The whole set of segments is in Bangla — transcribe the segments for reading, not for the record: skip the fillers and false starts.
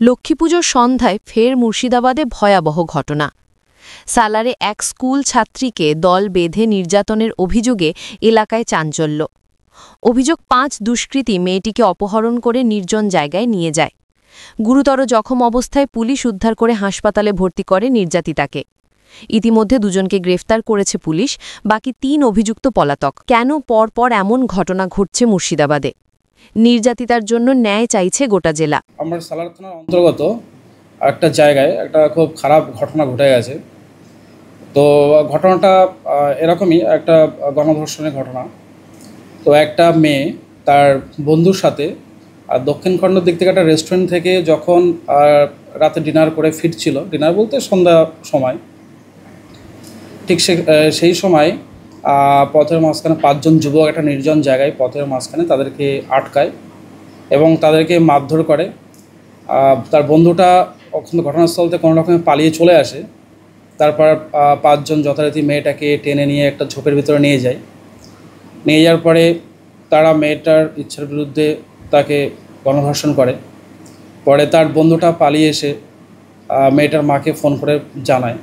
লক্ষ্মীপুজোর সন্ধ্যায় ফের মুর্শিদাবাদে ভয়াবহ ঘটনা। সালারে এক স্কুল ছাত্রীকে দল বেঁধে নির্যাতনের অভিযোগে এলাকায় চাঞ্চল্য। অভিযোগ ৫ দুষ্কৃতী মেয়েটিকে অপহরণ করে নির্জন জায়গায় নিয়ে যায়। গুরুতর জখম অবস্থায় পুলিশ উদ্ধার করে হাসপাতালে ভর্তি করে নির্যাতিতাকে। ইতিমধ্যে দুজনকে গ্রেফতার করেছে পুলিশ, বাকি ৩ অভিযুক্ত পলাতক। কেন পরপর এমন ঘটনা ঘটছে মুর্শিদাবাদে? নির্যাতিতার জন্য ন্যায় চাইছে গোটা জেলা। আমার সালার থানার অন্তর্গত একটা জায়গায় একটা খুব খারাপ ঘটনা ঘটে গেছে। তো ঘটনাটা এরকমই একটা গণধর্ষণের ঘটনা। তো একটা মেয়ে তার বন্ধুর সাথে দক্ষিণখণ্ড দিক থেকে একটা রেস্টুরেন্ট থেকে যখন রাতে ডিনার করে ফিরছিল, ডিনার বলতে সন্ধ্যা সময়, ঠিক সেই সময় পথের মাঝখানে 5 জন যুবক একটা নির্জন জায়গায় পথের মাঝখানে তাদেরকে আটকায় এবং তাদেরকে মারধর করে। তার বন্ধুটা ওখানে ঘটনাস্থল থেকে কোনো রকমে পালিয়ে চলে আসে। তারপর 5 জন যথারীতি মেয়েটাকে টেনে নিয়ে একটা ঝোপের ভিতরে নিয়ে যায়। নিয়ে যাওয়ার পরে তারা মেয়েটার ইচ্ছার বিরুদ্ধে তাকে গণধর্ষণ করে। পরে তার বন্ধুটা পালিয়ে এসে মেয়েটার মাকে ফোন করে জানায়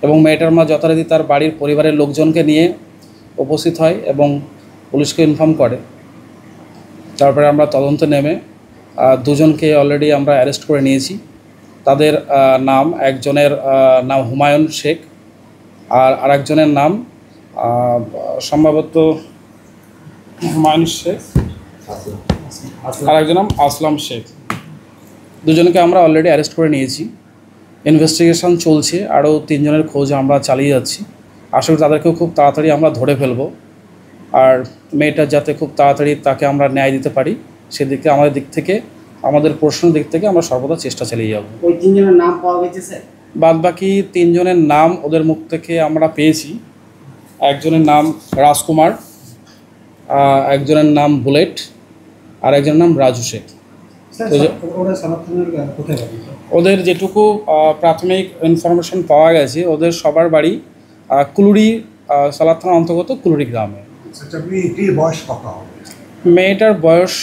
এবং মেয়েটার মা যথারীতি তার বাড়ির পরিবারের লোকজনকে নিয়ে উপস্থিত হয় এবং পুলিশকে ইনফর্ম করে। তারপরে আমরা তদন্তে নেমে দুজনকে অলরেডি আমরা অ্যারেস্ট করে নিয়েছি। তাদের নাম, একজনের নাম হুমায়ুন শেখ আর আরেকজনের নাম সম্ভবত হুমায়ুন শেখ আর একজন নাম আসলাম শেখ। দুজনকে আমরা অলরেডি অ্যারেস্ট করে নিয়েছি। ইনভেস্টিগেশন চলছে, আরও 3 জনের খোঁজ আমরা চালিয়ে যাচ্ছি। আশা করি তাদেরকেও খুব তাড়াতাড়ি আমরা ধরে ফেলবো। আর মেয়েটা যাতে খুব তাড়াতাড়ি তাকে আমরা ন্যায় দিতে পারি সেদিকে আমাদের দিক থেকে, আমাদের প্রশ্নের দিক থেকে আমরা সর্বদা চেষ্টা চালিয়ে যাব। ওই 3 জনের নাম পাওয়া গেছে স্যার? বাদ বাকি 3 জনের নাম ওদের মুখ থেকে আমরা পেয়েছি। একজনের নাম রাজকুমার, একজনের নাম বুলেট আর একজনের নাম রাজু শেখ। ওদের যেটুকু প্রাথমিক ইনফরমেশন পাওয়া গেছে, ওদের সবার বাড়ি কুলুরি, সালার থানার অন্তর্গত কুলুরি গ্রামে। মেয়েটার বয়স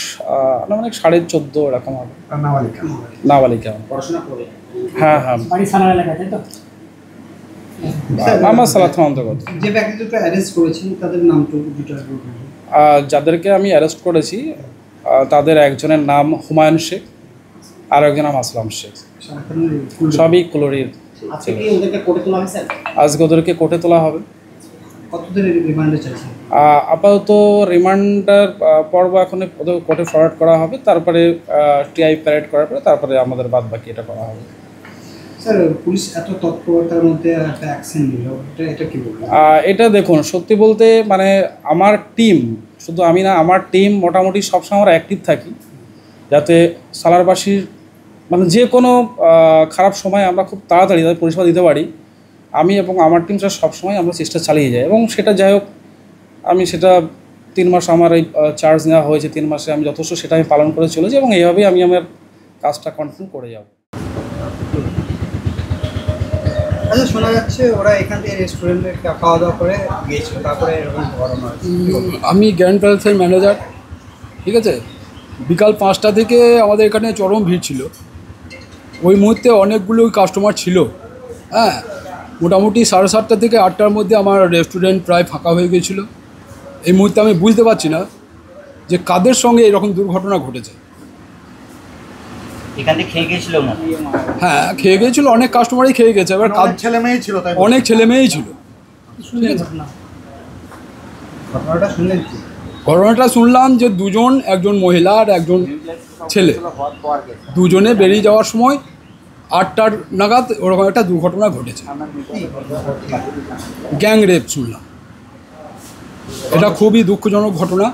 মানে 14.5 এরকম হবে। নাবালিকা। হ্যাঁ হ্যাঁ, আমার সালার থানার অন্তর্গত। যাদেরকে আমি অ্যারেস্ট করেছি তাদের একজনের নাম হুমায়ুন শেখ আর একজনের নাম আসলাম শেখ, সবই কুলুরির। আজকে ওদেরকে কোর্টে তোলা হবে। আপাতত রিমান্ডার পর্ব এখন ওদের কোর্টে ফরওয়ার্ড করা হবে, তারপরে টিআই প্যারেড করার পরে তারপরে আমাদের বাদ বাকি এটা করা হবে। এটা দেখুন, সত্যি বলতে মানে আমার টিম, শুধু আমি না, আমার টিম মোটামুটি সবসময় আমরা অ্যাক্টিভ থাকি যাতে সালারবাসীর মানে যে কোনো খারাপ সময় আমরা খুব তাড়াতাড়ি তাদের পরিষেবা দিতে পারি। আমি এবং আমার টিম সবসময় আমরা চেষ্টা চালিয়ে যাই এবং সেটা যাই হোক, আমি সেটা 3 মাস আমার এই চার্জ নেওয়া হয়েছে, 3 মাসে আমি যথেষ্ট সেটা আমি পালন করে চলেছি এবং এইভাবেই আমি আমার কাজটা কন্টিনিউ করে যাব। আচ্ছা, শোনা যাচ্ছে ওরা এখান থেকে রেস্টুরেন্টে খাওয়া দাওয়া করে গিয়েছিল, তারপরে এরকম ঘটনা। আমি গ্র্যান্ড প্যালেসের ম্যানেজার, ঠিক আছে। বিকাল 5টা থেকে আমাদের এখানে চরম ভিড় ছিল। ওই মুহূর্তে অনেকগুলো কাস্টমার ছিল। হ্যাঁ, মোটামুটি 7:30 থেকে 8টার মধ্যে আমার রেস্টুরেন্ট প্রায় ফাঁকা হয়ে গিয়েছিল। এই মুহূর্তে আমি বুঝতে পারছি না যে কাদের সঙ্গে এরকম দুর্ঘটনা ঘটেছে। এখানে খেয়ে গিয়েছিল? হ্যাঁ, খেয়ে গিয়েছিল, অনেক কাস্টমারই খেয়ে গেছে। এবার ছেলে মেয়েই ছিল, অনেক ছেলে মেয়েই ছিল। ঘটনাটা শুনলাম যে 2 জন, একজন মহিলা আর একজন ছেলে, দুজনে বেরিয়ে যাওয়ার সময় 8টার নাগাদ ওরকম একটা দুর্ঘটনা ঘটেছে। গ্যাং রেপ শুনলাম। এটা খুবই দুঃখজনক ঘটনা।